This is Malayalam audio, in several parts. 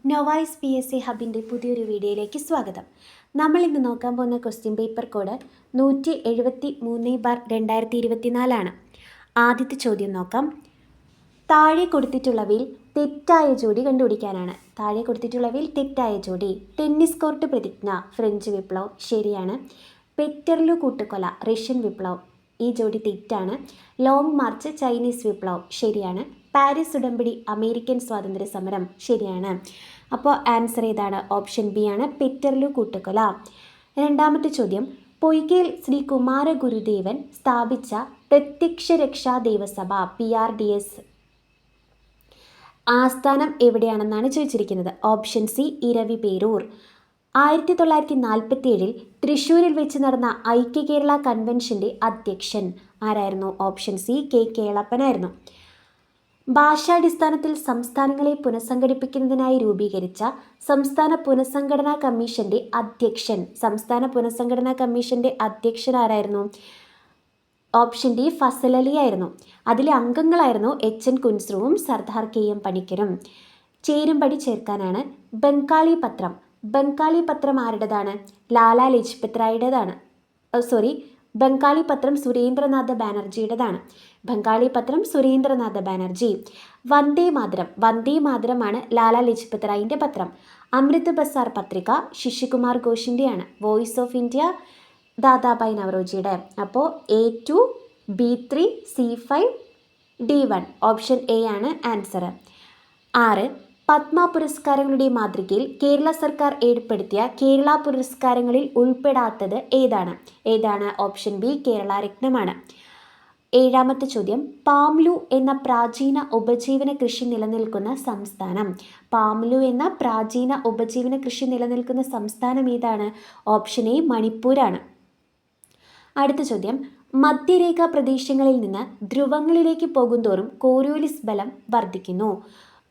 നൊവൈസ് PSC ഹബിൻ്റെ പുതിയൊരു വീഡിയോയിലേക്ക് സ്വാഗതം. നമ്മൾ ഇന്ന് നോക്കാൻ പോകുന്ന ക്വസ്റ്റ്യൻ പേപ്പർ കോഡ് 173/2024 ആദ്യത്തെ ചോദ്യം നോക്കാം. താഴെ കൊടുത്തിട്ടുള്ളവയിൽ തെറ്റായ ജോഡി കണ്ടുപിടിക്കാനാണ്. തെറ്റായ ജോഡി. ടെന്നീസ് കോർട്ട് പ്രതിജ്ഞ, ഫ്രഞ്ച് വിപ്ലവം, ശരിയാണ്. പെറ്റർലു കൂട്ടുകൊല, റഷ്യൻ വിപ്ലവം, ഈ ജോഡി തെറ്റാണ്. ലോങ് മാർച്ച്, ചൈനീസ് വിപ്ലവം, ശരിയാണ്. പാരീസ് ഉടമ്പടി, അമേരിക്കൻ സ്വാതന്ത്ര്യ സമരം, ശരിയാണ്. അപ്പോൾ ആൻസർ ഏതാണ്? ഓപ്ഷൻ ബി ആണ്, പെറ്റർലു കൂട്ടുകൊല. രണ്ടാമത്തെ ചോദ്യം, പൊയ്കയിൽ ശ്രീ കുമാര ഗുരുദേവൻ സ്ഥാപിച്ച പ്രത്യക്ഷ രക്ഷാ ദേവസഭ PRDS ആസ്ഥാനം എവിടെയാണെന്നാണ് ചോദിച്ചിരിക്കുന്നത്. Option C, Eraviperoor. 1947 തൃശ്ശൂരിൽ വെച്ച് നടന്ന ഐക്യ കേരള കൺവെൻഷൻ്റെ അധ്യക്ഷൻ ആരായിരുന്നു? Option C, K കേളപ്പനായിരുന്നു. ഭാഷാടിസ്ഥാനത്തിൽ സംസ്ഥാനങ്ങളെ പുനഃസംഘടിപ്പിക്കുന്നതിനായി രൂപീകരിച്ച സംസ്ഥാന പുനഃസംഘടനാ കമ്മീഷന്റെ അധ്യക്ഷൻ ആരായിരുന്നു? ഓപ്ഷൻ ഡി, ഫസൽ അലി ആയിരുന്നു. അതിലെ അംഗങ്ങളായിരുന്നു HN കുൻസ്രുവും സർദാർ KM പണിക്കരും. ചേരുംപടി ചേർക്കാനാണ്. ബംഗാളി പത്രം ആരുടേതാണ്? ലാലാ ലജ്പത് റായിയുടേതാണ്. ബംഗാളി പത്രം സുരേന്ദ്രനാഥ ബാനർജി. വന്ദേ മാതരമാണ് ലാലാ ലജ്പത് റായിൻ്റെ പത്രം. അമൃത് ബസാർ പത്രിക ശിശുകുമാർ ഘോഷിൻ്റെയാണ്. വോയിസ് ഓഫ് ഇന്ത്യ ദാദാഭായ് നവറോജിയുടെ. അപ്പോൾ A2, B3, C5, D1. Option A ആണ് ആൻസർ. 6. പത്മ പുരസ്കാരങ്ങളുടെ മാതൃകയിൽ കേരള സർക്കാർ ഏർപ്പെടുത്തിയ കേരള പുരസ്കാരങ്ങളിൽ ഉൾപ്പെടാത്തത് ഏതാണ്? ഓപ്ഷൻ ബി, കേരള രത്നമാണ്. 7ാമത്തെ ചോദ്യം, പാംലു എന്ന പ്രാചീന ഉപജീവന കൃഷി നിലനിൽക്കുന്ന സംസ്ഥാനം ഏതാണ്? ഓപ്ഷൻ എ, മണിപ്പൂരാണ്. അടുത്ത ചോദ്യം, മധ്യരേഖാ പ്രദേശങ്ങളിൽ നിന്ന് ധ്രുവങ്ങളിലേക്ക് പോകുന്തോറും കോരിയോലിസ് ബലം വർദ്ധിക്കുന്നു.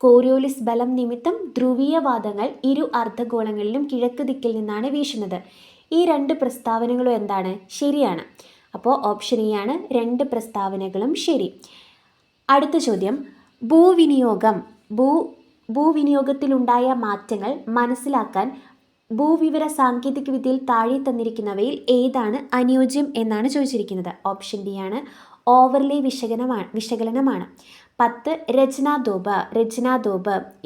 കോരിയോലിസ് ബലം നിമിത്തം ധ്രുവീയവാദങ്ങൾ ഇരു അർദ്ധഗോളങ്ങളിലും കിഴക്ക് ദിക്കിൽ നിന്നാണ് വീശുന്നത്. ഈ രണ്ട് പ്രസ്താവനകളും എന്താണ്? ശരിയാണ്. അപ്പോൾ ഓപ്ഷൻ എ ആണ്, രണ്ട് പ്രസ്താവനകളും ശരി. അടുത്ത ചോദ്യം, ഭൂവിനിയോഗത്തിലുണ്ടായ മാറ്റങ്ങൾ മനസ്സിലാക്കാൻ ഭൂവിവര സാങ്കേതിക വിദ്യയിൽ താഴെ തന്നിരിക്കുന്നവയിൽ ഏതാണ് അനുയോജ്യം എന്നാണ് ചോദിച്ചിരിക്കുന്നത്. ഓപ്ഷൻ ഡി ആണ്, ഓവർലേ വിശകലനമാണ്. 10. രചനാദോബ്.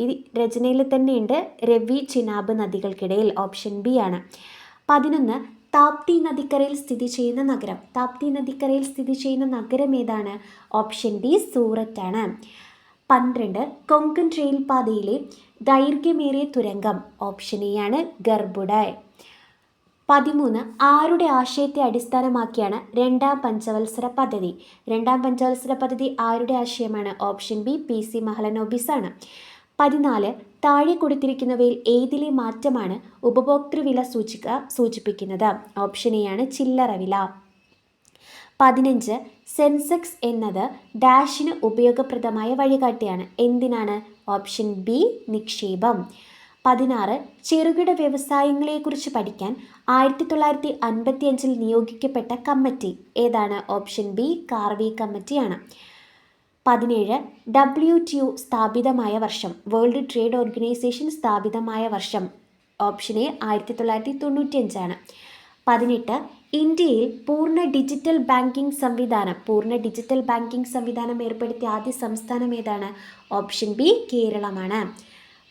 ഈ രചനയിൽ തന്നെയുണ്ട് രവി ചിനാബ് നദികൾക്കിടയിൽ. ഓപ്ഷൻ ബി ആണ്. 11. താപ്തി നദിക്കരയിൽ സ്ഥിതി ചെയ്യുന്ന നഗരം ഏതാണ്? ഓപ്ഷൻ ഡി, സൂററ്റ് ആണ്. 12. കൊങ്കൺ റെയിൽപാതയിലെ ദൈർഘ്യമേറിയ തുരങ്കം. ഓപ്ഷൻ എ ആണ്, ഗർബുഡായ്. 13. ആരുടെ ആശയത്തെ അടിസ്ഥാനമാക്കിയാണ് രണ്ടാം പഞ്ചവത്സര പദ്ധതി ആരുടെ ആശയമാണ്? ഓപ്ഷൻ ബി, PC മഹലനോബിസ് ആണ്. 14. താഴെ കൊടുത്തിരിക്കുന്നവയിൽ ഏതിലെ മാറ്റമാണ് ഉപഭോക്തൃവില സൂചിക സൂചിപ്പിക്കുന്നത്? ഓപ്ഷൻ എ ആണ്, ചില്ലറ വില. 15. സെൻസെക്സ് എന്നത് ഡാഷിന് ഉപയോഗപ്രദമായ വഴികാട്ടിയാണ്. എന്തിനാണ്? ഓപ്ഷൻ ബി, നിക്ഷേപം. 16. ചെറുകിട വ്യവസായങ്ങളെക്കുറിച്ച് പഠിക്കാൻ 1955 നിയോഗിക്കപ്പെട്ട കമ്മിറ്റി ഏതാണ്? ഓപ്ഷൻ ബി, കാർവി കമ്മിറ്റിയാണ്. 17. WTO സ്ഥാപിതമായ വർഷം. വേൾഡ് ട്രേഡ് ഓർഗനൈസേഷൻ സ്ഥാപിതമായ വർഷം. ഓപ്ഷൻ എ, 1995 ആണ്. 18. ഇന്ത്യയിൽ പൂർണ്ണ ഡിജിറ്റൽ ബാങ്കിംഗ് സംവിധാനം ഏർപ്പെടുത്തിയ ആദ്യ സംസ്ഥാനം ഏതാണ്? ഓപ്ഷൻ ബി, കേരളമാണ്.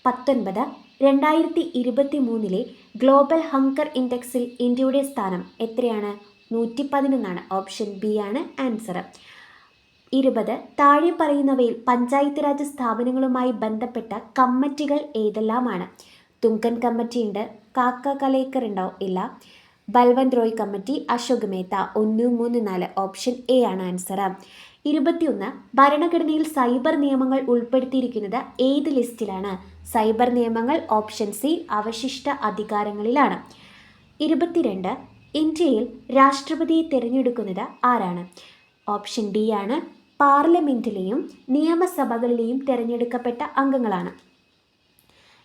19. 2023 ഗ്ലോബൽ ഹങ്കർ ഇൻഡെക്സിൽ ഇന്ത്യയുടെ സ്ഥാനം എത്രയാണ്? 111. ഓപ്ഷൻ ബി ആണ് ആൻസർ. 20. താഴെ പറയുന്നവയിൽ പഞ്ചായത്ത് രാജ് സ്ഥാപനങ്ങളുമായി ബന്ധപ്പെട്ട കമ്മിറ്റികൾ ഏതെല്ലാമാണ്? തുങ്കൻ കമ്മിറ്റി ഉണ്ട്. കാക്ക കലേക്കർ ഉണ്ടാവും? ഇല്ല. Balwant Roy committee, Ashok Mehta. 1, 3, 4. Option A ആണ് ആൻസർ. 21. ഭരണഘടനയിൽ സൈബർ നിയമങ്ങൾ ഉൾപ്പെടുത്തിയിരിക്കുന്നത് ഏത് ലിസ്റ്റിലാണ്? സൈബർ നിയമങ്ങൾ ഓപ്ഷൻ സി, അവശിഷ്ട അധികാരങ്ങളിലാണ്. 22. ഇന്ത്യയിൽ രാഷ്ട്രപതിയെ തിരഞ്ഞെടുക്കുന്നത് ആരാണ്? ഓപ്ഷൻ ഡി ആണ്, പാർലമെന്റിലെയും നിയമസഭകളിലെയും തിരഞ്ഞെടുക്കപ്പെട്ട അംഗങ്ങളാണ്.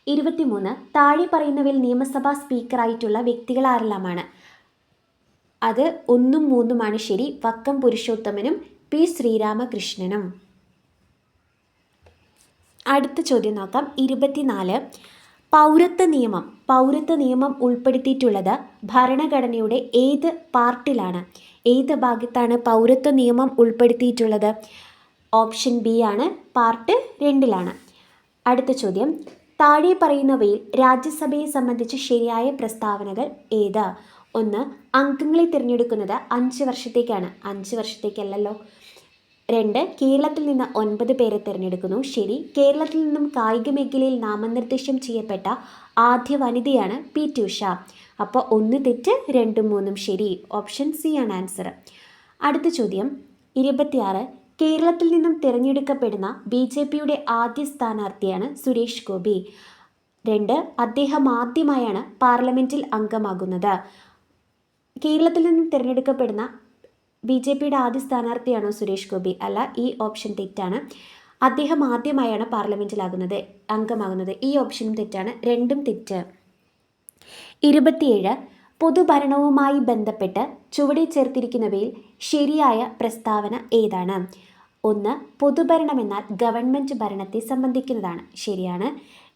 23. താഴെ പറയുന്നവയിൽ നിയമസഭാ സ്പീക്കറായിട്ടുള്ള വ്യക്തികൾ ആരെല്ലാമാണ്? അത് 1ഉം 3ഉമാണ് ശരി. വക്കം പുരുഷോത്തമനും P ശ്രീരാമകൃഷ്ണനും. അടുത്ത ചോദ്യം നോക്കാം. 24. പൗരത്വ നിയമം ഉൾപ്പെടുത്തിയിട്ടുള്ളത് ഭരണഘടനയുടെ ഏത് പാർട്ടിലാണ്? ഏത് ഭാഗത്താണ് പൗരത്വ നിയമം ഉൾപ്പെടുത്തിയിട്ടുള്ളത്? ഓപ്ഷൻ ബി ആണ്, പാർട്ട് 2-ലാണ്. അടുത്ത ചോദ്യം, താഴെ പറയുന്നവയിൽ രാജ്യസഭയെ സംബന്ധിച്ച് ശരിയായ പ്രസ്താവനകൾ ഏത്? 1. അംഗങ്ങളെ തിരഞ്ഞെടുക്കുന്നത് 5 വർഷത്തേക്കാണ്. 5 വർഷത്തേക്കല്ലല്ലോ. 2. കേരളത്തിൽ നിന്ന് 9 പേരെ തിരഞ്ഞെടുക്കുന്നു. ശരി. കേരളത്തിൽ നിന്നും കായിക മേഖലയിൽ നാമനിർദ്ദേശം ചെയ്യപ്പെട്ട ആദ്യ വനിതയാണ് പി.ടി. ഉഷ. അപ്പോൾ 1 തെറ്റ്, 2, 3 ശരി. ഓപ്ഷൻ സി ആണ് ആൻസർ. അടുത്ത ചോദ്യം 26. കേരളത്തിൽ നിന്നും തിരഞ്ഞെടുക്കപ്പെടുന്ന BJPയുടെ ആദ്യ സ്ഥാനാർത്ഥിയാണ് സുരേഷ് ഗോപി. 2. അദ്ദേഹം ആദ്യമായാണ് പാർലമെൻറ്റിൽ അംഗമാകുന്നത്. കേരളത്തിൽ നിന്നും തിരഞ്ഞെടുക്കപ്പെടുന്ന BJPയുടെ ആദ്യ സ്ഥാനാർത്ഥിയാണോ സുരേഷ് ഗോപി? അല്ല, ഈ ഓപ്ഷൻ തെറ്റാണ്. അദ്ദേഹം ആദ്യമായാണ് പാർലമെൻറ്റിലാകുന്നത് അംഗമാകുന്നത്. ഈ ഓപ്ഷനും തെറ്റാണ്. 2ഉം തെറ്റ്. 27. പൊതുഭരണവുമായി ബന്ധപ്പെട്ട് ചുവടെ ചേർത്തിരിക്കുന്നവയിൽ ശരിയായ പ്രസ്താവന ഏതാണ്? 1. പൊതുഭരണം എന്നാൽ ഗവൺമെൻറ് ഭരണത്തെ സംബന്ധിക്കുന്നതാണ്. ശരിയാണ്.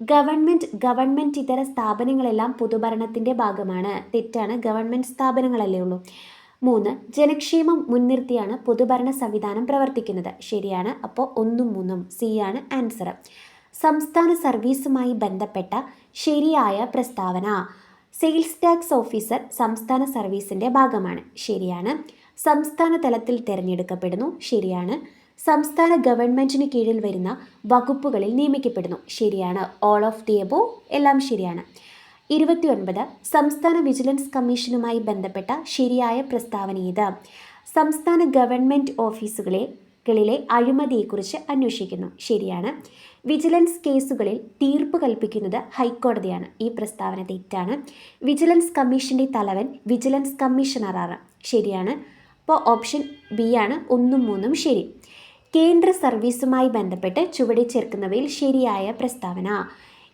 ഗവൺമെൻറ് ഇതര സ്ഥാപനങ്ങളെല്ലാം പൊതുഭരണത്തിൻ്റെ ഭാഗമാണ്. തെറ്റാണ്. ഗവൺമെൻറ് സ്ഥാപനങ്ങളല്ലേ ഉള്ളൂ. 3. ജനക്ഷേമം മുൻനിർത്തിയാണ് പൊതുഭരണ സംവിധാനം പ്രവർത്തിക്കുന്നത്. ശരിയാണ്. അപ്പോൾ 1ഉം 3ഉം സി ആണ് ആൻസർ. സംസ്ഥാന സർവീസുമായി ബന്ധപ്പെട്ട ശരിയായ പ്രസ്താവന. സെയിൽസ് ടാക്സ് ഓഫീസർ സംസ്ഥാന സർവീസിൻ്റെ ഭാഗമാണ്. ശരിയാണ്. സംസ്ഥാന തലത്തിൽ തിരഞ്ഞെടുക്കപ്പെടുന്നു. ശരിയാണ്. സംസ്ഥാന ഗവൺമെൻറ്റിന് കീഴിൽ വരുന്ന വകുപ്പുകളിൽ നിയമിക്കപ്പെടുന്നു. ശരിയാണ്. ഓൾ ഓഫ് ദി എബോവ് എല്ലാം ശരിയാണ്. 29. സംസ്ഥാന വിജിലൻസ് കമ്മീഷനുമായി ബന്ധപ്പെട്ട ശരിയായ പ്രസ്താവന ഏത്? സംസ്ഥാന ഗവൺമെൻറ് ഓഫീസുകളിലെ അഴിമതിയെക്കുറിച്ച് അന്വേഷിക്കുന്നു. ശരിയാണ്. വിജിലൻസ് കേസുകളിൽ തീർപ്പ് കൽപ്പിക്കുന്നത് ഹൈക്കോടതിയാണ്. ഈ പ്രസ്താവന തെറ്റാണ്. വിജിലൻസ് കമ്മീഷൻ്റെ തലവൻ വിജിലൻസ് കമ്മീഷണറാണ്. ശരിയാണ്. അപ്പോൾ ഓപ്ഷൻ ബി ആണ്. 1ഉം 3ഉം ശരി. കേന്ദ്ര സർവീസുമായി ബന്ധപ്പെട്ട് ചുവടെ ചേർക്കുന്നവയിൽ ശരിയായ പ്രസ്താവന.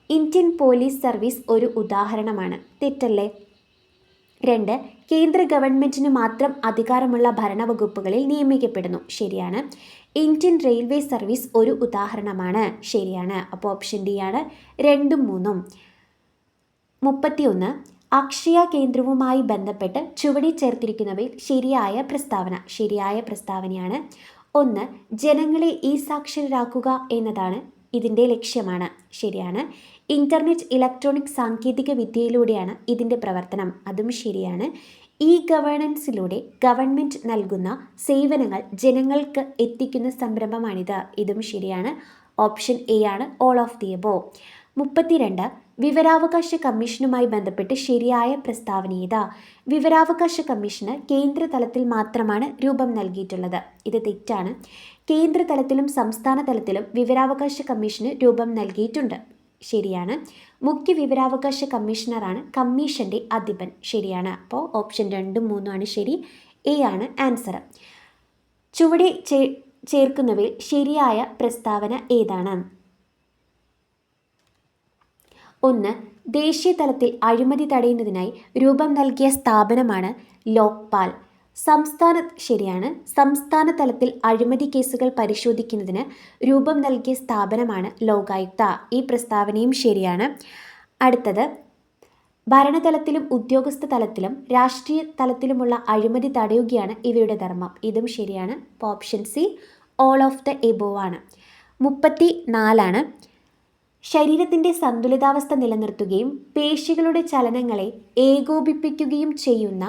ഇന്ത്യൻ പോലീസ് സർവീസ് ഒരു ഉദാഹരണമാണ്. തെറ്റല്ലേ? 2. കേന്ദ്ര ഗവൺമെൻറ്റിന് മാത്രം അധികാരമുള്ള ഭരണവകുപ്പുകളിൽ നിയമിക്കപ്പെടുന്നു. ശരിയാണ്. ഇന്ത്യൻ റെയിൽവേ സർവീസ് ഒരു ഉദാഹരണമാണ്. ശരിയാണ്. അപ്പോൾ ഓപ്ഷൻ ഡി ആണ്. 2ഉം 3ഉം. 31. അക്ഷയ കേന്ദ്രവുമായി ബന്ധപ്പെട്ട് ചുവടെ ചേർത്തിരിക്കുന്നവയിൽ ശരിയായ പ്രസ്താവന. ശരിയായ പ്രസ്താവനയാണ്. 1. ജനങ്ങളെ സാക്ഷരരാക്കുക എന്നതാണ് ഇതിൻ്റെ ലക്ഷ്യമാണ്. ശരിയാണ്. ഇൻ്റർനെറ്റ് ഇലക്ട്രോണിക് സാങ്കേതിക വിദ്യയിലൂടെയാണ് ഇതിൻ്റെ പ്രവർത്തനം. അതും ശരിയാണ്. ഗവേണൻസിലൂടെ ഗവൺമെൻറ് നൽകുന്ന സേവനങ്ങൾ ജനങ്ങൾക്ക് എത്തിക്കുന്ന സംരംഭമാണിത്. ഇതും ശരിയാണ്. ഓപ്ഷൻ എ ആണ്. All of the above. 32. വിവരാവകാശ കമ്മീഷനുമായി ബന്ധപ്പെട്ട് ശരിയായ പ്രസ്താവന ഏതാ? വിവരാവകാശ കമ്മീഷന് കേന്ദ്ര തലത്തിൽ മാത്രമാണ് രൂപം നൽകിയിട്ടുള്ളത്. ഇത് തെറ്റാണ്. കേന്ദ്ര തലത്തിലും സംസ്ഥാന തലത്തിലും വിവരാവകാശ കമ്മീഷന് രൂപം നൽകിയിട്ടുണ്ട്. ശരിയാണ്. മുഖ്യ വിവരാവകാശ കമ്മീഷണറാണ് കമ്മീഷൻ്റെ അധിപൻ. ശരിയാണ്. അപ്പോൾ ഓപ്ഷൻ 2ഉം 3ഉം ആണ് ശരി. എ ആണ് ആൻസർ. ചുവടെ ചേർക്കുന്നവയിൽ ശരിയായ പ്രസ്താവന ഏതാണ്? 1. ദേശീയ തലത്തിൽ അഴിമതി തടയുന്നതിനായി രൂപം നൽകിയ സ്ഥാപനമാണ് ലോക്പാൽ. ശരിയാണ്. സംസ്ഥാന തലത്തിൽ അഴിമതി കേസുകൾ പരിശോധിക്കുന്നതിന് രൂപം നൽകിയ സ്ഥാപനമാണ് ലോകായുക്ത. ഈ പ്രസ്താവനയും ശരിയാണ്. അടുത്തത്, ഭരണതലത്തിലും ഉദ്യോഗസ്ഥ തലത്തിലും രാഷ്ട്രീയ തലത്തിലുമുള്ള അഴിമതി തടയുകയാണ് ഇവയുടെ ധർമ്മം. ഇതും ശരിയാണ്. അപ്പോൾ option C all of the above ആണ്. 34. ശരീരത്തിൻ്റെ സന്തുലിതാവസ്ഥ നിലനിർത്തുകയും പേശികളുടെ ചലനങ്ങളെ ഏകോപിപ്പിക്കുകയും ചെയ്യുന്ന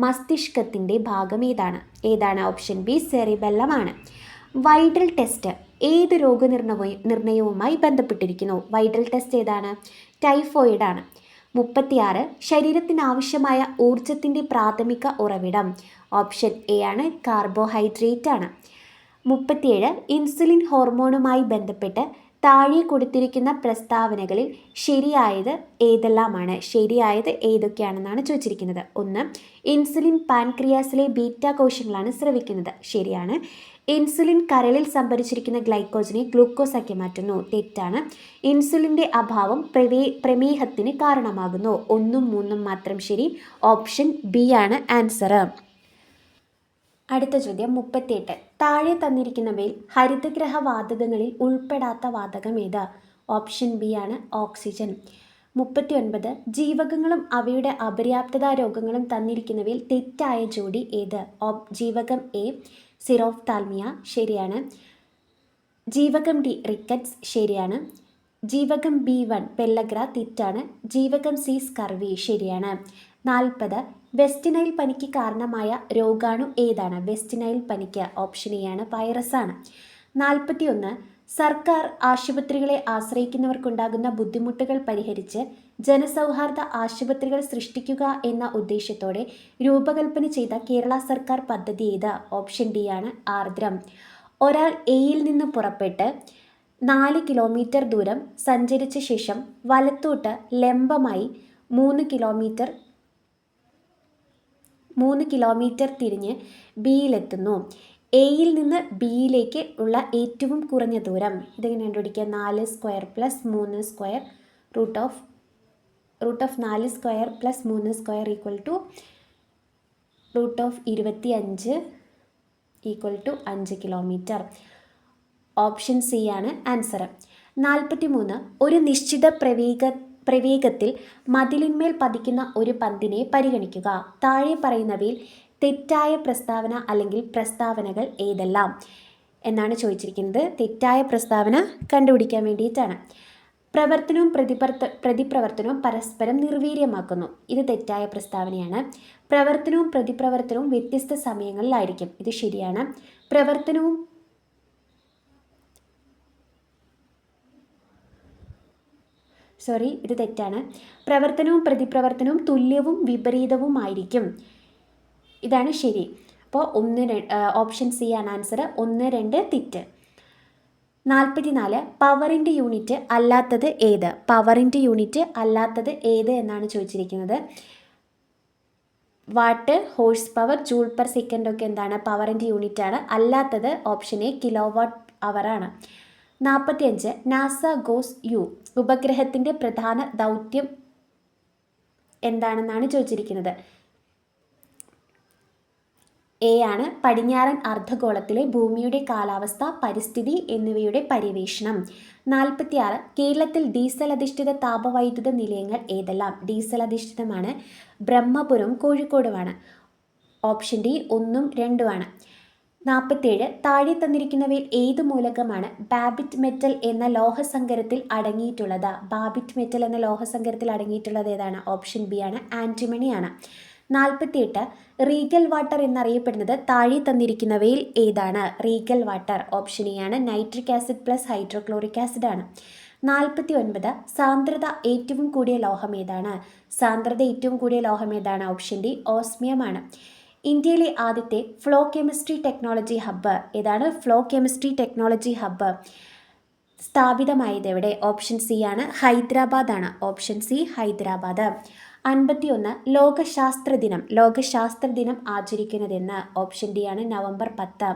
മസ്തിഷ്കത്തിൻ്റെ ഭാഗം ഏതാണ്? ഓപ്ഷൻ ബി സെറിബെല്ലമാണ്. വൈഡൽ ടെസ്റ്റ് ഏത് രോഗനിർണയവുമായി ബന്ധപ്പെട്ടിരിക്കുന്നു? വൈഡൽ ടെസ്റ്റ് ഏതാണ്? ടൈഫോയിഡ് ആണ്. 36. ശരീരത്തിനാവശ്യമായ ഊർജത്തിൻ്റെ പ്രാഥമിക ഉറവിടം? ഓപ്ഷൻ എ ആണ്. കാർബോഹൈഡ്രേറ്റ് ആണ്. 37. ഇൻസുലിൻ ഹോർമോണുമായി ബന്ധപ്പെട്ട് താഴെ കൊടുത്തിരിക്കുന്ന പ്രസ്താവനകളിൽ ശരിയായത് ഏതെല്ലാമാണ്? ശരിയായത് ഏതൊക്കെയാണെന്നാണ് ചോദിച്ചിരിക്കുന്നത്. 1. ഇൻസുലിൻ പാൻക്രിയാസിലെ ബീറ്റ കോശങ്ങളാണ് സ്രവിക്കുന്നത്. ശരിയാണ്. ഇൻസുലിൻ കരളിൽ സംഭരിച്ചിരിക്കുന്ന ഗ്ലൈക്കോജനെ ഗ്ലൂക്കോസ് ആക്കി മാറ്റുന്നു. തെറ്റാണ്. ഇൻസുലിൻ്റെ അഭാവം പ്രമേഹത്തിന് കാരണമാകുന്നു. 1ഉം 3ഉം മാത്രം ശരി. ഓപ്ഷൻ ബി ആണ് ആൻസർ. അടുത്ത ചോദ്യം 38. താഴെ തന്നിരിക്കുന്നവയിൽ ഹരിതഗ്രഹ വാതകങ്ങളിൽ ഉൾപ്പെടാത്ത വാതകം ഏത്? ഓപ്ഷൻ ബി ആണ് ഓക്സിജൻ. 39 ജീവകങ്ങളും അവയുടെ അപര്യാപ്തതാ രോഗങ്ങളും തന്നിരിക്കുന്നവയിൽ തെറ്റായ ജോഡി ഏത്? ജീവകം എ സിറോഫ്താൽമിയ ശരിയാണ്. ജീവകം ഡി റിക്കറ്റ്സ് ശരിയാണ്. ജീവകം B1 പെല്ലഗ്ര തെറ്റാണ്. ജീവകം സി സ്കർവി ശരിയാണ്. 40 വെസ്റ്റ് നൈൽ പനിക്ക് കാരണമായ രോഗാണു ഏതാണ്? വെസ്റ്റ് നൈൽ പനിക്ക് ഓപ്ഷൻ എ ആണ്, വൈറസ് ആണ്. 41 സർക്കാർ ആശുപത്രികളെ ആശ്രയിക്കുന്നവർക്കുണ്ടാകുന്ന ബുദ്ധിമുട്ടുകൾ പരിഹരിച്ച് ജനസൗഹാർദ്ദ ആശുപത്രികൾ സൃഷ്ടിക്കുക എന്ന ഉദ്ദേശത്തോടെ രൂപകൽപ്പന ചെയ്ത കേരള സർക്കാർ പദ്ധതി ഏത്? ഓപ്ഷൻ ഡി ആണ്, ആർദ്രം. ഒരാൾ എയിൽ നിന്ന് പുറപ്പെട്ട് 4 കിലോമീറ്റർ ദൂരം സഞ്ചരിച്ച ശേഷം വലത്തോട്ട് ലംബമായി 3 കിലോമീറ്റർ തിരിഞ്ഞ് ബിയിലെത്തുന്നു. എയിൽ നിന്ന് ബിയിലേക്ക് ഉള്ള ഏറ്റവും കുറഞ്ഞ ദൂരം ഇതെങ്ങനെ കണ്ടുപിടിക്കുക? 4 square plus 3 square root of 4 square plus 3 square equal to root of 25 equal to 5 kilometre. Option C ആണ് ആൻസർ. 43 ഒരു നിശ്ചിത പ്രവേഗത്തിൽ മതിലിന്മേൽ പതിക്കുന്ന ഒരു പന്തിനെ പരിഗണിക്കുക. താഴെ പറയുന്നവയിൽ തെറ്റായ പ്രസ്താവന അല്ലെങ്കിൽ പ്രസ്താവനകൾ ഏതെല്ലാം എന്നാണ് ചോദിച്ചിരിക്കുന്നത്. തെറ്റായ പ്രസ്താവന കണ്ടുപിടിക്കാൻ വേണ്ടിയിട്ടാണ്. പ്രവർത്തനവും പ്രതിപ്രവർത്തനവും പരസ്പരം നിർവീര്യമാക്കുന്നു. ഇത് തെറ്റായ പ്രസ്താവനയാണ്. പ്രവർത്തനവും പ്രതിപ്രവർത്തനവും വ്യത്യസ്ത സമയങ്ങളിലായിരിക്കും. ഇത് ശരിയാണ്. ഇത് തെറ്റാണ്. പ്രവർത്തനവും പ്രതിപ്രവർത്തനവും തുല്യവും വിപരീതവുമായിരിക്കും. ഇതാണ് ശരി. അപ്പോൾ ഓപ്ഷൻ സി ആണ് ആൻസർ. 1, 2 തെറ്റ്. 44 പവറിൻ്റെ യൂണിറ്റ് അല്ലാത്തത് ഏത്? പവറിൻ്റെ യൂണിറ്റ് അല്ലാത്തത് ഏത് എന്നാണ് ചോദിച്ചിരിക്കുന്നത്. Watt, horse power, joule per second ഒക്കെ എന്താണ്? പവറിൻ്റെ യൂണിറ്റാണ്. അല്ലാത്തത് ഓപ്ഷൻ എ കിലോ വാട്ട് അവറാണ്. 45 നാസ ഗോസ് യു ഉപഗ്രഹത്തിൻ്റെ പ്രധാന ദൗത്യം എന്താണെന്നാണ് ചോദിച്ചിരിക്കുന്നത്. എ ആണ്, പടിഞ്ഞാറൻ അർദ്ധഗോളത്തിലെ ഭൂമിയുടെ കാലാവസ്ഥ, പരിസ്ഥിതി എന്നിവയുടെ പര്യവേഷണം. 46 കേരളത്തിൽ ഡീസൽ അധിഷ്ഠിത താപവൈദ്യുത നിലയങ്ങൾ ഏതെല്ലാം? ഡീസൽ അധിഷ്ഠിതമാണ്. ബ്രഹ്മപുരവും കോഴിക്കോടുമാണ്. ഓപ്ഷൻ ഡി 1ഉം 2ഉം ആണ്. 47 താഴെ തന്നിരിക്കുന്നവയിൽ ഏത് മൂലകമാണ് ബാബിറ്റ് മെറ്റൽ എന്ന ലോഹസങ്കരത്തിൽ അടങ്ങിയിട്ടുള്ളത്? ബാബിറ്റ് മെറ്റൽ എന്ന ലോഹസങ്കരത്തിൽ അടങ്ങിയിട്ടുള്ളത് ഏതാണ്? ഓപ്ഷൻ ബി ആണ്, ആൻറ്റിമണിയാണ്. 48 റീഗൽ വാട്ടർ എന്നറിയപ്പെടുന്നത് താഴെ തന്നിരിക്കുന്നവയിൽ ഏതാണ്? റീഗൽ വാട്ടർ ഓപ്ഷൻ എ ആണ്, nitric acid plus hydrochloric acid ആണ്. 49 സാന്ദ്രത ഏറ്റവും കൂടിയ ലോഹം ഏതാണ്? സാന്ദ്രത ഏറ്റവും കൂടിയ ലോഹം ഏതാണ്? ഓപ്ഷൻ ഡി ഓസ്മിയമാണ്. ഇന്ത്യയിലെ ആദ്യത്തെ ഫ്ലോ കെമിസ്ട്രി ടെക്നോളജി ഹബ്ബ് ഏതാണ്? ഫ്ലോ കെമിസ്ട്രി ടെക്നോളജി ഹബ്ബ് സ്ഥാപിതമായത് എവിടെ? ഓപ്ഷൻ സി ആണ്, ഹൈദരാബാദ് ആണ്. Option C Hyderabad. 51 ലോകശാസ്ത്ര ദിനം ആചരിക്കുന്നതെന്ന്? ഓപ്ഷൻ ഡി ആണ്, നവംബർ 10.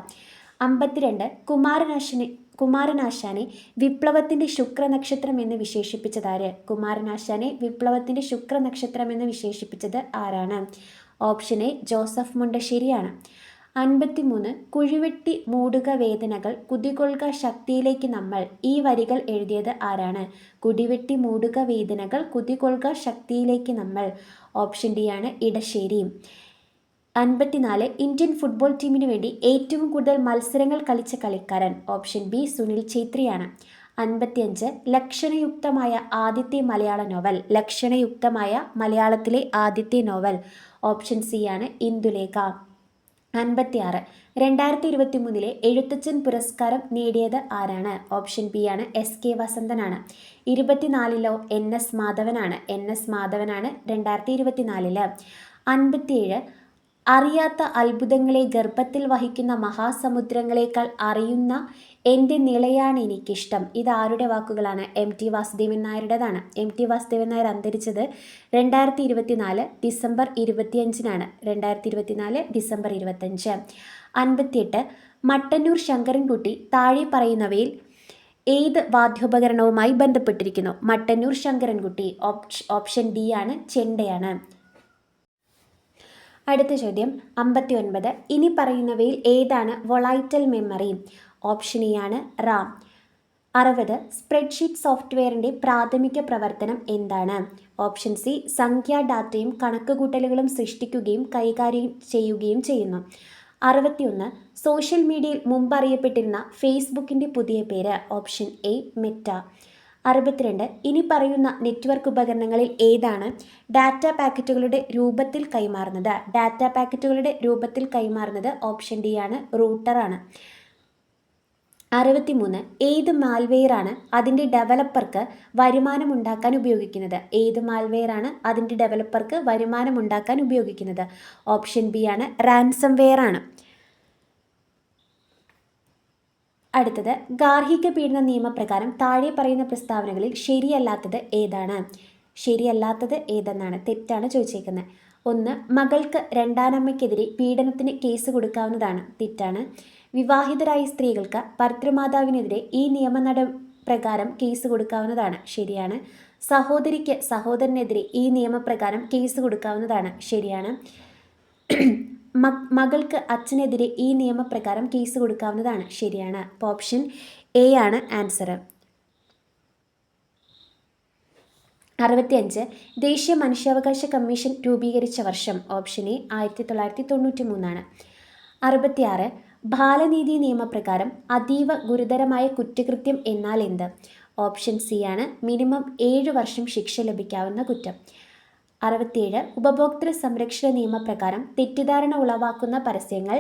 52 കുമാരനാശാനെ വിപ്ലവത്തിൻ്റെ ശുക്രനക്ഷത്രം എന്ന് വിശേഷിപ്പിച്ചതാര്? കുമാരനാശാനെ വിപ്ലവത്തിൻ്റെ ശുക്രനക്ഷത്രം എന്ന് വിശേഷിപ്പിച്ചത് ആരാണ്? ഓപ്ഷൻ എ ജോസഫ് മുണ്ടശ്ശേരിയാണ്. 53 കുഴിവെട്ടി മൂടുക വേദനകൾ കുതികൊള്ളുക ശക്തിയിലേക്ക് നമ്മൾ. ഈ വരികൾ എഴുതിയത് ആരാണ്? കുടിവെട്ടി മൂടുക വേദനകൾ കുതികൊള്ളുക ശക്തിയിലേക്ക് നമ്മൾ. ഓപ്ഷൻ ഡി ആണ്, ഇടശ്ശേരി. 54 ഇന്ത്യൻ ഫുട്ബോൾ ടീമിന് വേണ്ടി ഏറ്റവും കൂടുതൽ മത്സരങ്ങൾ കളിച്ച കളിക്കാരൻ? ഓപ്ഷൻ ബി സുനിൽ ഛേത്രിയാണ്. 55 ലക്ഷണയുക്തമായ ആദ്യത്തെ മലയാള നോവൽ? ലക്ഷണയുക്തമായ മലയാളത്തിലെ ആദ്യത്തെ നോവൽ? ഓപ്ഷൻ സി ആണ്, ഇന്ദുലേഖ. 56 2023 എഴുത്തച്ഛൻ പുരസ്കാരം നേടിയത് ആരാണ്? ഓപ്ഷൻ ബി ആണ്, SK വസന്തനാണ്. 24 NS മാധവനാണ്. NS മാധവനാണ് 2024. 57 അറിയാത്ത അത്ഭുതങ്ങളെ ഗർഭത്തിൽ വഹിക്കുന്ന മഹാസമുദ്രങ്ങളെക്കാൾ അറിയുന്ന എൻ്റെ നിളയാണ് എനിക്കിഷ്ടം. ഇത് ആരുടെ വാക്കുകളാണ്? MT വാസുദേവൻ നായരുടേതാണ്. MT വാസുദേവൻ നായർ അന്തരിച്ചത് 2024 ഡിസംബർ 25-നാണ്. 2024 ഡിസംബർ 25. 58 മട്ടന്നൂർ ശങ്കരൻകുട്ടി താഴെ പറയുന്നവയിൽ ഏത് വാദ്യോപകരണവുമായി ബന്ധപ്പെട്ടിരിക്കുന്നു? മട്ടന്നൂർ ശങ്കരൻകുട്ടി ഓപ്ഷൻ ഡി ആണ്, ചെണ്ടയാണ്. അടുത്ത ചോദ്യം 59 ഇനി പറയുന്നവയിൽ ഏതാണ് വൊളൈറ്റൽ മെമ്മറി? ഓപ്ഷൻ എ ആണ്, റാം. 60 സ്പ്രെഡ്ഷീറ്റ് സോഫ്റ്റ്വെയറിൻ്റെ പ്രാഥമിക പ്രവർത്തനം എന്താണ്? ഓപ്ഷൻ സി സംഖ്യാ ഡാറ്റയും കണക്കുകൂട്ടലുകളും സൃഷ്ടിക്കുകയും കൈകാര്യം ചെയ്യുകയും ചെയ്യുന്നു. 61 സോഷ്യൽ മീഡിയയിൽ മുമ്പ് അറിയപ്പെട്ടിരുന്ന ഫേസ്ബുക്കിൻ്റെ പുതിയ പേര്? Option A Meta. 62 ഇനി പറയുന്ന നെറ്റ്വർക്ക് ഉപകരണങ്ങളിൽ ഏതാണ് ഡാറ്റ പാക്കറ്റുകളുടെ രൂപത്തിൽ കൈമാറുന്നത്? ഡാറ്റ പാക്കറ്റുകളുടെ രൂപത്തിൽ കൈമാറുന്നത് ഓപ്ഷൻ ഡി ആണ്, റൂട്ടറാണ്. 63 ഏത് മാൽവെയറാണ് അതിൻ്റെ ഡെവലപ്പർക്ക് വരുമാനമുണ്ടാക്കാൻ ഉപയോഗിക്കുന്നത്? ഏത് മാൽവെയറാണ് അതിൻ്റെ ഡെവലപ്പർക്ക് വരുമാനമുണ്ടാക്കാൻ ഉപയോഗിക്കുന്നത്? ഓപ്ഷൻ ബി ആണ്, റാൻസം വെയർ ആണ്. അടുത്തത് ഗാർഹിക പീഡന നിയമപ്രകാരം താഴെ പറയുന്ന പ്രസ്താവനകളിൽ ശരിയല്ലാത്തത് ഏതാണ്? ശരിയല്ലാത്തത് ഏതെന്നാണ്, തെറ്റാണ് ചോദിച്ചേക്കുന്നത്. 1 മകൾക്ക് രണ്ടാനമ്മയ്ക്കെതിരെ പീഡനത്തിന് കേസ് കൊടുക്കാവുന്നതാണ്. തെറ്റാണ്. വിവാഹിതരായ സ്ത്രീകൾക്ക് ഭർത്തൃമാതാവിനെതിരെ ഈ നിയമനട പ്രകാരം കേസ് കൊടുക്കാവുന്നതാണ്. ശരിയാണ്. സഹോദരിക്ക് സഹോദരനെതിരെ ഈ നിയമപ്രകാരം കേസ് കൊടുക്കാവുന്നതാണ്. ശരിയാണ്. മകൾക്ക് അച്ഛനെതിരെ ഈ നിയമപ്രകാരം കേസ് കൊടുക്കാവുന്നതാണ്. ശരിയാണ്. അപ്പോൾ ഓപ്ഷൻ എ ആണ് ആൻസർ. 65 ദേശീയ മനുഷ്യാവകാശ കമ്മീഷൻ രൂപീകരിച്ച വർഷം? ഓപ്ഷൻ എ 1993 ആണ്. 66 ബാലനീതി നിയമപ്രകാരം അതീവ ഗുരുതരമായ കുറ്റകൃത്യം എന്നാൽ എന്ത്? ഓപ്ഷൻ സി ആണ്, മിനിമം 7 വർഷം ശിക്ഷ ലഭിക്കാവുന്ന കുറ്റം. 67 ഉപഭോക്തൃ സംരക്ഷണ നിയമപ്രകാരം തെറ്റിദ്ധാരണ ഉളവാക്കുന്ന പരസ്യങ്ങൾ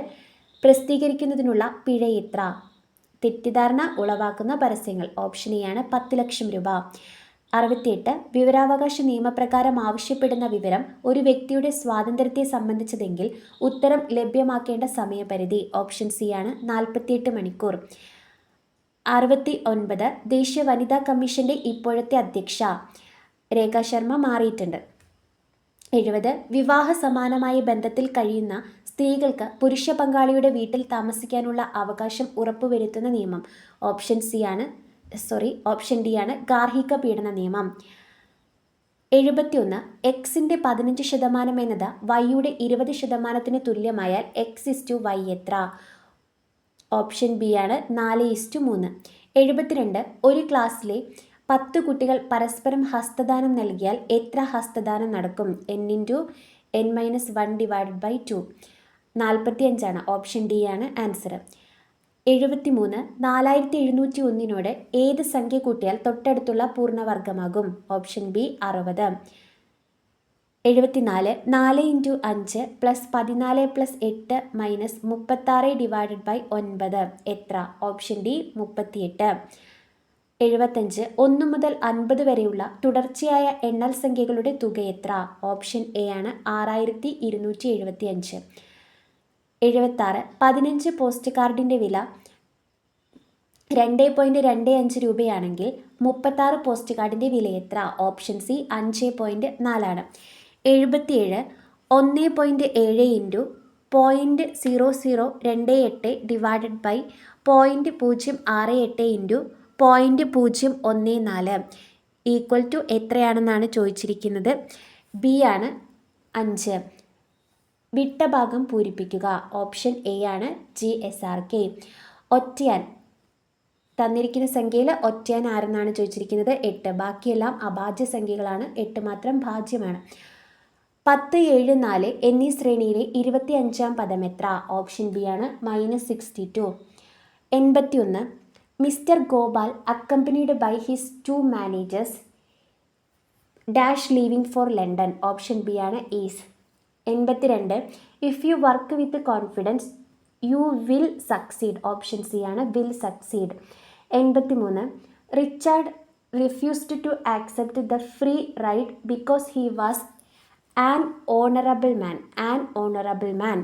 പ്രസിദ്ധീകരിക്കുന്നതിനുള്ള പിഴ എത്ര? തെറ്റിദ്ധാരണ ഉളവാക്കുന്ന പരസ്യങ്ങൾ? ഓപ്ഷൻ എ ആണ്, 10 ലക്ഷം രൂപ. 68 വിവരാവകാശ നിയമപ്രകാരം ആവശ്യപ്പെടുന്ന വിവരം ഒരു വ്യക്തിയുടെ സ്വാതന്ത്ര്യത്തെ സംബന്ധിച്ചതെങ്കിൽ ഉത്തരം ലഭ്യമാക്കേണ്ട സമയപരിധി? ഓപ്ഷൻ സി ആണ്, 48 മണിക്കൂർ. 69 ദേശീയ വനിതാ കമ്മീഷന്റെ ഇപ്പോഴത്തെ അധ്യക്ഷ? രേഖ ശർമ്മ മാറിയിട്ടുണ്ട്. 70 വിവാഹ സമാനമായ ബന്ധത്തിൽ കഴിയുന്ന സ്ത്രീകൾക്ക് പുരുഷ പങ്കാളിയുടെ വീട്ടിൽ താമസിക്കാനുള്ള അവകാശം ഉറപ്പുവരുത്തുന്ന നിയമം? ഓപ്ഷൻ ഡി ആണ്, ഗാർഹിക പീഡന നിയമം. 71 എക്സിൻ്റെ 15% എന്നത് വൈയുടെ 20% തുല്യമായാൽ x/y എത്ര? ഓപ്ഷൻ ബി ആണ്, 4:3. 72 ഒരു ക്ലാസ്സിലെ 10 കുട്ടികൾ പരസ്പരം ഹസ്തദാനം നൽകിയാൽ എത്ര ഹസ്തദാനം നടക്കും? n/n-1/2. 45 ആണ്. ഓപ്ഷൻ ഡി ആണ് ആൻസർ. 73 4701 ഏത് സംഖ്യ കൂട്ടിയാൽ തൊട്ടടുത്തുള്ള പൂർണ്ണവർഗമാകും? Option B 60. 74 4 × 5 + 14 + 8 - 36/9 എത്ര? Option D 38. 75 1 മുതൽ 50 വരെയുള്ള തുടർച്ചയായ എണ്ണൽ സംഖ്യകളുടെ തുക എത്ര? ഓപ്ഷൻ എ ആണ്, 6275. 76 15 പോസ്റ്റ് കാർഡിൻ്റെ വില 2.25 രൂപയാണെങ്കിൽ 36 പോസ്റ്റ് കാർഡിൻ്റെ വില എത്ര? ഓപ്ഷൻ സി 5.4 ആണ്. 77 1.7 × 0.0028 / 0.068 × 0.014 എത്രയാണെന്നാണ് ചോദിച്ചിരിക്കുന്നത്. ബി ആണ് 5. വിട്ട ഭാഗം പൂരിപ്പിക്കുക? ഓപ്ഷൻ എ ആണ്, GSRK. ഒറ്റയാൻ തന്നിരിക്കുന്ന സംഖ്യയിൽ ഒറ്റയാൻ ആരെന്നാണ് ചോദിച്ചിരിക്കുന്നത്? 8. ബാക്കിയെല്ലാം അഭാജ്യ സംഖ്യകളാണ്, 8 മാത്രം ഭാജ്യമാണ്. 10, 7, 4 എന്നീ ശ്രേണിയിലെ 25ാം പദം എത്ര? ഓപ്ഷൻ ബി ആണ്, -62. 81 Mr Gopal accompanied by his 2 managers leaving for London? Option B ആണ്, is. 82 if you work with confidence you will succeed? Option C ആണ്, will succeed. 83 Richard refused to accept the free ride because he was an honourable man.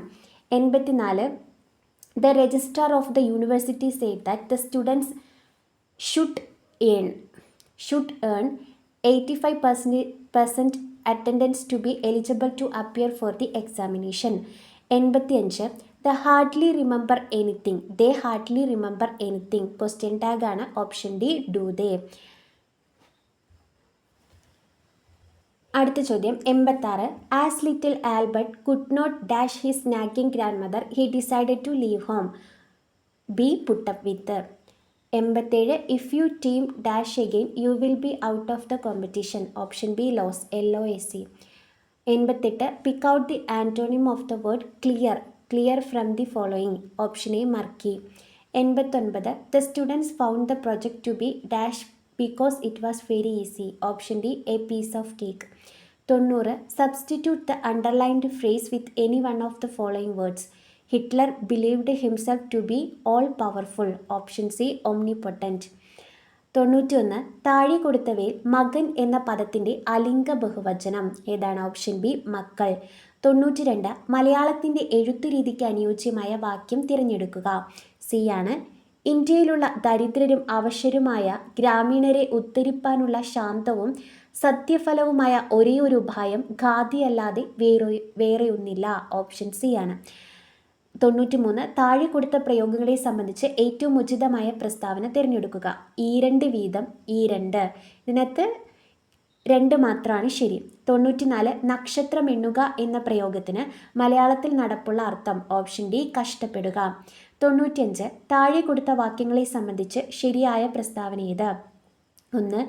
84 the registrar of the university said that the students should earn 85% attendance to be eligible to appear for the examination. 85 they hardly remember anything. Question tag ആണ്, ഓപ്ഷൻ ഡി, do they. അടുത്ത ചോദ്യം 86 as little Albert could not dash his nagging grand mother he decided to leave home. B put up with. 87 if you team dash again you will be out of the competition. Option B lose, LOSE. 88 pick out the antonym of the word clear from the following. Option A murky. 89 the students found the project to B dash because it was very easy. Option D a piece of cake. 90 substitute the underlined phrase with any one of the following words. Hitler believed himself to be all powerful. Option C omnipotent. 91 താഴെ കൊടുത്തവയിൽ മകൻ എന്ന പദത്തിൻ്റെ അലിംഗ ബഹുവചനം ഏതാണ്? ഓപ്ഷൻ ബി മക്കൾ. 92 മലയാളത്തിൻ്റെ എഴുത്തുരീതിക്ക് അനുയോജ്യമായ വാക്യം തിരഞ്ഞെടുക്കുക. സി ആണ്. ഇന്ത്യയിലുള്ള ദരിദ്രരും അവശരുമായ ഗ്രാമീണരെ ഉദ്ധരിപ്പാനുള്ള ശാന്തവും സത്യഫലവുമായ ഒരേയൊരു ഉപായം ഖാദിയല്ലാതെ വേറെയൊന്നില്ല. ഓപ്ഷൻ സി ആണ്. 93 താഴെ കൊടുത്ത പ്രയോഗങ്ങളെ സംബന്ധിച്ച് ഏറ്റവും ഉചിതമായ പ്രസ്താവന തിരഞ്ഞെടുക്കുക. ഈ രണ്ട് വീതം, ഈ രണ്ട്. ഇതിനകത്ത് 2 മാത്രമാണ് ശരി. 94 നക്ഷത്രം എണ്ണുക എന്ന പ്രയോഗത്തിന് മലയാളത്തിൽ നടപ്പുള്ള അർത്ഥം. Option D കഷ്ടപ്പെടുക. 95 താഴെ കൊടുത്ത വാക്യങ്ങളെ സംബന്ധിച്ച് ശരിയായ പ്രസ്താവന ഏത്? 1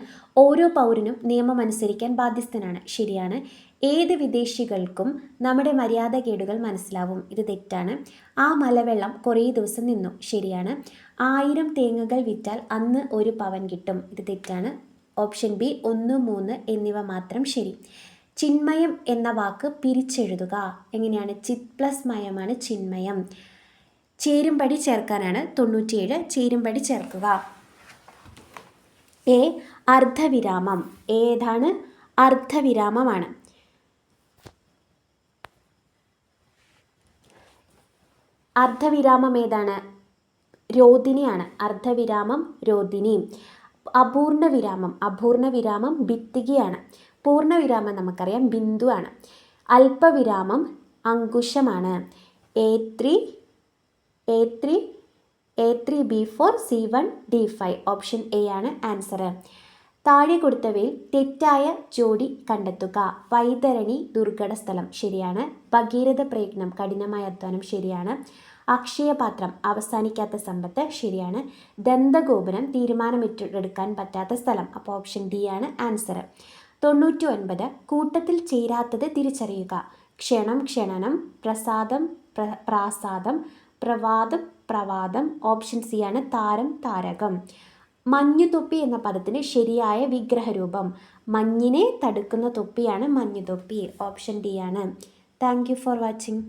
ഓരോ പൗരനും നിയമം അനുസരിക്കാൻ ബാധ്യസ്ഥനാണ്. ശരിയാണ്. ഏത് വിദേശികൾക്കും നമ്മുടെ മര്യാദകേടുകൾ മനസ്സിലാവും. ഇത് തെറ്റാണ്. ആ മലവെള്ളം കുറേ ദിവസം നിന്നു. ശരിയാണ്. 1000 തേങ്ങകൾ വിറ്റാൽ അന്ന് 1 പവൻ കിട്ടും. ഇത് തെറ്റാണ്. ഓപ്ഷൻ ബി 1, 3 എന്നിവ മാത്രം ശരി. ചിന്മയം എന്ന വാക്ക് പിരിച്ചെഴുതുക. എങ്ങനെയാണ്? ചിത് പ്ലസ് മയമാണ് ചിന്മയം. ചേരുംപടി ചേർക്കാനാണ് 97. ചേരുംപടി ചേർക്കുക. എ അർദ്ധവിരാമം. ഏതാണ്? അർദ്ധവിരാമമാണ്. അർദ്ധവിരാമം ഏതാണ്? രോദിനിയാണ്. അർദ്ധവിരാമം രോദിനി. അപൂർണവിരാമം ഭിത്തികയാണ്. പൂർണ്ണവിരാമം നമുക്കറിയാം ബിന്ദു ആണ്. അല്പവിരാമം അങ്കുശമാണ്. A3 B4 C1 D5. Option A ആണ് ആൻസർ. താഴെ കൊടുത്തവയിൽ തെറ്റായ ജോഡി കണ്ടെത്തുക. വൈതരണി ദുർഘട സ്ഥലം. ശരിയാണ്. ഭഗീരഥ പ്രയത്നം കഠിനമായ അധ്വാനം. ശരിയാണ്. അക്ഷയപാത്രം അവസാനിക്കാത്ത സമ്പത്ത്. ശരിയാണ്. ദന്തഗോപുരം തീരുമാനമെടുക്കാൻ പറ്റാത്ത സ്ഥലം. അപ്പോൾ ഓപ്ഷൻ ഡി ആണ് ആൻസർ. 99 കൂട്ടത്തിൽ ചേരാത്തത് തിരിച്ചറിയുക. ക്ഷണം ക്ഷണനം, പ്രസാദം പ്രാസാദം, പ്രവാദം. ഓപ്ഷൻ സി ആണ് താരം താരകം. മഞ്ഞുതൊപ്പി എന്ന പദത്തിന് ശരിയായ വിഗ്രഹരൂപം. മഞ്ഞിനെ തടുക്കുന്ന തൊപ്പിയാണ് മഞ്ഞുതൊപ്പി. ഓപ്ഷൻ ഡി ആണ്. Thank you for watching.